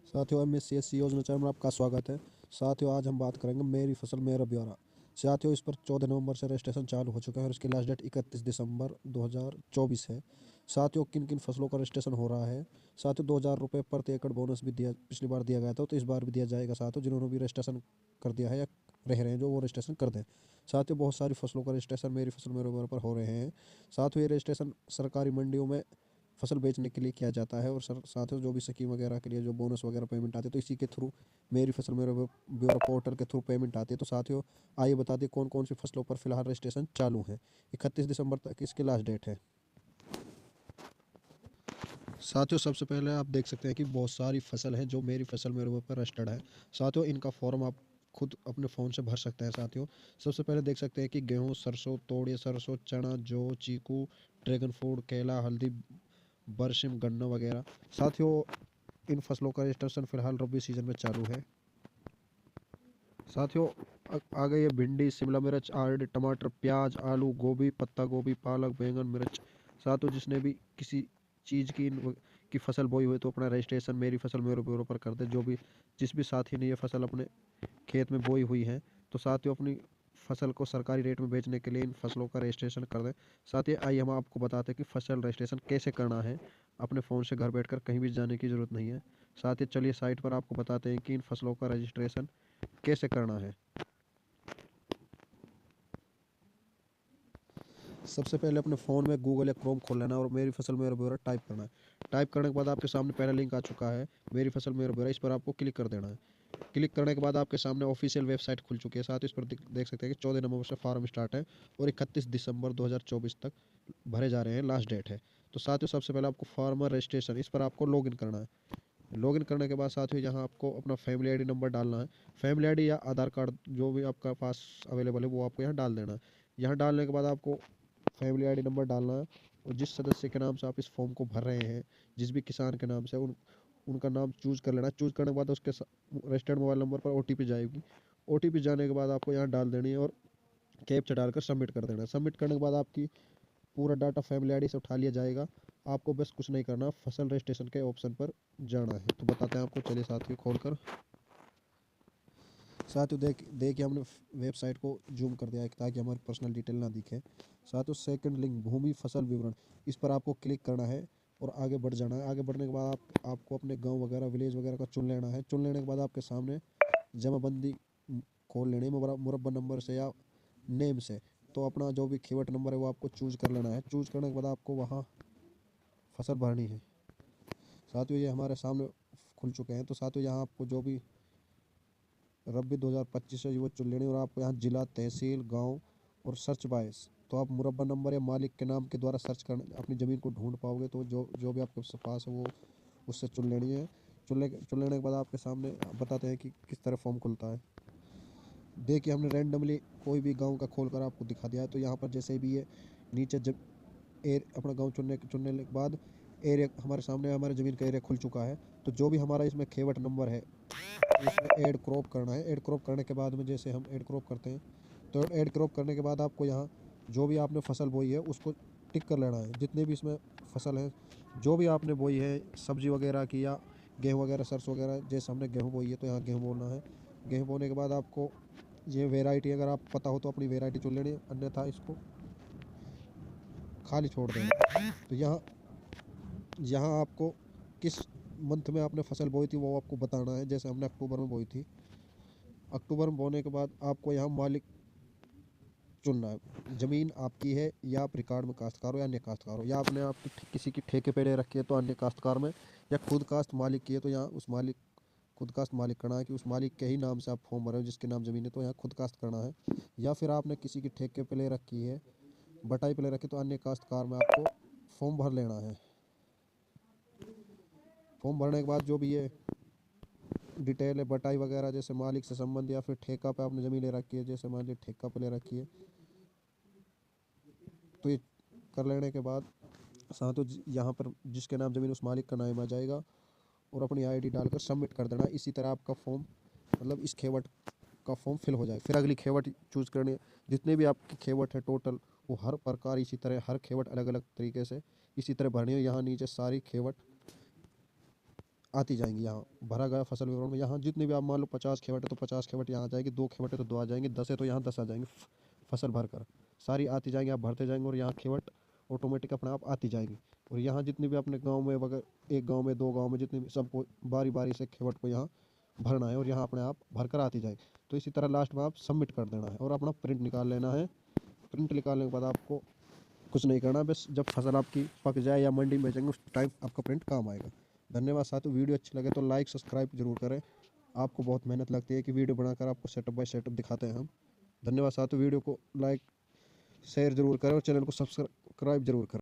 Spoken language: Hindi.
साथियों, MSCSC योजना चैनल में आपका स्वागत है। साथियों, आज हम बात करेंगे मेरी फसल मेरा ब्यौरा। साथियों, इस पर 14 नवंबर से रजिस्ट्रेशन चालू हो चुका है और इसकी लास्ट डेट 31 दिसंबर 2024 है। साथियों, किन किन फसलों का रजिस्ट्रेशन हो रहा है। साथियों, 2000 रुपये प्रति एकड़ बोनस भी दिया, पिछली बार दिया गया था, तो इस बार भी दिया जाएगा। साथियों, जिन्होंने भी रजिस्ट्रेशन कर दिया है या रह रहे हैं जो, वो रजिस्ट्रेशन कर दें। साथियों, बहुत सारी फसलों का रजिस्ट्रेशन मेरी फसल मेरे ब्यौरा पर हो रहे हैं। साथियों, ये रजिस्ट्रेशन सरकारी मंडियों में फसल बेचने के लिए किया जाता है और साथ ही जो भी स्कीम वगैरह के लिए जो बोनस वगैरह पेमेंट आती है, तो इसी के थ्रू मेरी फसल मेरे ब्यौरा पोर्टल के थ्रू पेमेंट आती है। तो साथियों, आइए बता दें कौन कौन सी फसलों पर फिलहाल रजिस्ट्रेशन चालू है। 31 दिसंबर तक इसकी लास्ट डेट है। साथियों, सबसे पहले आप देख सकते हैं कि बहुत सारी फसल है जो मेरी फसल मेरे पर रजिस्टर्ड है। साथियों, इनका फॉर्म आप खुद अपने फ़ोन से भर सकते हैं। साथियों, सबसे पहले देख सकते हैं कि गेहूँ, सरसों, तोड़िए सरसों, चना, जौ, चीकू, ड्रैगन फ्रूट, केला, हल्दी, बरसिम, गन्ना वगैरह। साथियों, इन फसलों का रजिस्ट्रेशन फिलहाल रबी सीजन में चालू है। साथियों, आ गई है भिंडी, शिमला मिर्च, आलू, टमाटर, प्याज, आलू, गोभी, पत्ता गोभी, पालक, बैंगन, मिर्च। साथियों, जिसने भी किसी चीज़ की फसल बोई हुई तो अपना रजिस्ट्रेशन मेरी फसल मेरे ब्यूरो पर कर दे। जिस भी साथी ने ये फसल अपने खेत में बोई हुई है, तो साथियों अपनी फसल को सरकारी रेट में बेचने के लिए इन फसलों का रजिस्ट्रेशन कर दें। साथ ही आइए हम आपको बताते हैं कि फसल रजिस्ट्रेशन कैसे करना है। अपने फ़ोन से घर बैठकर कहीं भी जाने की ज़रूरत नहीं है। साथ ही चलिए साइट पर आपको बताते हैं कि इन फसलों का रजिस्ट्रेशन कैसे करना है। सबसे पहले अपने फ़ोन में गूगल या क्रोम खोल लेना और मेरी फसल मेरा ब्यौरा टाइप करना है। टाइप करने के बाद आपके सामने पहला लिंक आ चुका है, मेरी फसल मेरा ब्यौरा। इस पर आपको क्लिक कर देना है। क्लिक करने के बाद आपके सामने ऑफिशियल वेबसाइट खुल चुकी है। साथ ही इस पर देख सकते हैं कि 14 नवंबर से फॉर्म स्टार्ट है और 31 दिसंबर 2024 तक भरे जा रहे हैं, लास्ट डेट है। तो साथियों, सबसे पहले आपको फार्मर रजिस्ट्रेशन, इस पर आपको लॉगिन करना है। लॉगिन करने के बाद साथियों यहाँ आपको अपना फैमिली आईडी नंबर डालना है। फैमिली आईडी या आधार कार्ड जो भी आपका पास अवेलेबल है वो आपको यहाँ डाल देना है। यहाँ डालने के बाद आपको फैमिली आईडी नंबर डालना है और जिस सदस्य के नाम से आप इस फॉर्म को भर रहे हैं, जिस भी किसान के नाम से, उनका नाम चूज कर लेना। चूज करने के बाद उसके रजिस्टर्ड मोबाइल नंबर पर OTP जाएगी। OTP जाने के बाद आपको यहाँ डाल देनी है और कैप्चा डालकर सबमिट कर देना है। सबमिट करने के बाद आपकी पूरा डाटा फैमिली आईडी से उठा लिया जाएगा। आपको बस कुछ नहीं करना, फसल रजिस्ट्रेशन के ऑप्शन पर जाना है। तो बताते हैं आपको, चलिए साथियों खोलकर। साथियों, देखिए हमने वेबसाइट को जूम कर दिया है ताकि हमारी पर्सनल डिटेल ना दिखे। साथियों, सेकंड लिंक भूमि फसल विवरण, इस पर आपको क्लिक करना है और आगे बढ़ जाना है। आगे बढ़ने के बाद आपको अपने गांव वगैरह विलेज वगैरह का चुन लेना है। चुन लेने के बाद आपके सामने जमाबंदी खोल लेनी है, मुरब्बा नंबर से या नेम से। तो अपना जो भी खीवट नंबर है वो आपको चूज कर लेना है। चूज करने के बाद आपको वहाँ फसल भरनी है। साथियों, ये हमारे सामने खुल चुके हैं। तो साथियों, यहाँ आपको जो भी रबी 2025 है वो चुन लेनी है और आपको यहाँ जिला, तहसील, गांव और सर्च बायस, तो आप मुरब्बा नंबर या मालिक के नाम के द्वारा सर्च कर अपनी ज़मीन को ढूंढ पाओगे। तो जो जो भी आपके पास है वो उससे चुन लेनी है। चुन लेने के बाद आपके सामने बताते हैं कि किस तरह फॉर्म खुलता है। देखिए, हमने रैंडमली कोई भी गांव का खोल कर आपको दिखा दिया है। तो यहाँ पर जैसे भी ये नीचे जब अपना गांव चुनने के बाद एरिया हमारे सामने, हमारे ज़मीन का एरिया खुल चुका है। तो जो भी हमारा इसमें खेवट नंबर है उसमें ऐड क्रॉप करना है। ऐड क्रॉप करने के बाद में जैसे हम ऐड क्रॉप करते हैं, तो ऐड क्रॉप करने के बाद आपको यहाँ जो भी आपने फसल बोई है उसको टिक कर लेना है। जितने भी इसमें फसल है जो भी आपने बोई है, सब्जी वगैरह की या गेहूँ वगैरह, सरसों वगैरह, जैसे हमने गेहूँ बोई है तो यहाँ गेहूँ बोना है। गेहूँ बोने के बाद आपको ये वेराइटी अगर आप पता हो तो अपनी वेराइटी चुन लेनी है, अन्यथा इसको खाली छोड़ देना। तो यहाँ यहाँ आपको किस मंथ में आपने फसल बोई थी वो आपको बताना है। जैसे हमने अक्टूबर में बोई थी। अक्टूबर में बोने के बाद आपको यहाँ मालिक चुनना है। ज़मीन आपकी है या आप रिकॉर्ड में काश्तकार हो या अन्य काश्तकार हो, या आपने आपकी किसी की ठेके पे ले रखी है तो अन्य काश्तकार में, या खुद काश्त मालिक की है तो यहाँ उस मालिक, खुद काश्त मालिक करना है कि उस मालिक के ही नाम से आप फॉर्म भरे हो, जिसके नाम ज़मीन है तो यहाँ खुद काश्त करना है। या फिर आपने किसी की ठेके पे ले रखी है, बटाई पे ले रखी है, तो अन्य काश्तकार में आपको फॉर्म भर लेना है। फॉर्म भरने के बाद जो भी ये डिटेल है बटाई वगैरह, जैसे मालिक से संबंध या फिर ठेका पे आपने ज़मीन ले रखी है, जैसे मान लीजिए ठेका पे ले रखी है, तो ये कर लेने के बाद साथ यहाँ पर जिसके नाम ज़मीन उस मालिक का नाम आ जाएगा और अपनी आईडी डालकर सबमिट कर देना। इसी तरह आपका फॉर्म, मतलब इस खेवट का फॉर्म फिल हो जाए। फिर अगली खेवट चूज़ करने, जितने भी आपकी खेवट है टोटल, वो हर प्रकार इसी तरह हर खेवट अलग अलग तरीके से इसी तरह भरनी है। यहाँ नीचे सारी खेवट आती जाएंगी। यहाँ भरा गया फसल विवरण में यहाँ जितनी भी आप मान लो 50 खेवट है तो 50 खेवट यहाँ आ जाएगी, 2 खेवट है तो 2 आ जाएंगे, 10 है तो यहाँ 10 आ जाएंगे। फसल भर कर सारी आती जाएंगी, आप भरते जाएंगे और यहाँ खेवट ऑटोमेटिक अपने आप आती जाएंगी। और यहाँ जितनी भी अपने गाँव में वगैरह 1 गाँव में 2 गाँव में जितनी भी सबको बारी बारी से खेवट को यहाँ भरना है और यहाँ अपने आप भर कर आती जाएगी। तो इसी तरह लास्ट में आप सबमिट कर देना है और अपना प्रिंट निकाल लेना है। प्रिंट निकालने के बाद आपको कुछ नहीं करना, बस जब फसल आपकी पक जाए या मंडी में बेचेंगे उस टाइम आपका प्रिंट काम आएगा। धन्यवाद साथियों, वीडियो अच्छी लगे तो लाइक सब्सक्राइब जरूर करें। आपको बहुत मेहनत लगती है कि वीडियो बनाकर आपको सेटअप बाय सेटअप दिखाते हैं हम। धन्यवाद साथियों, वीडियो को लाइक शेयर जरूर करें और चैनल को सब्सक्राइब जरूर करें।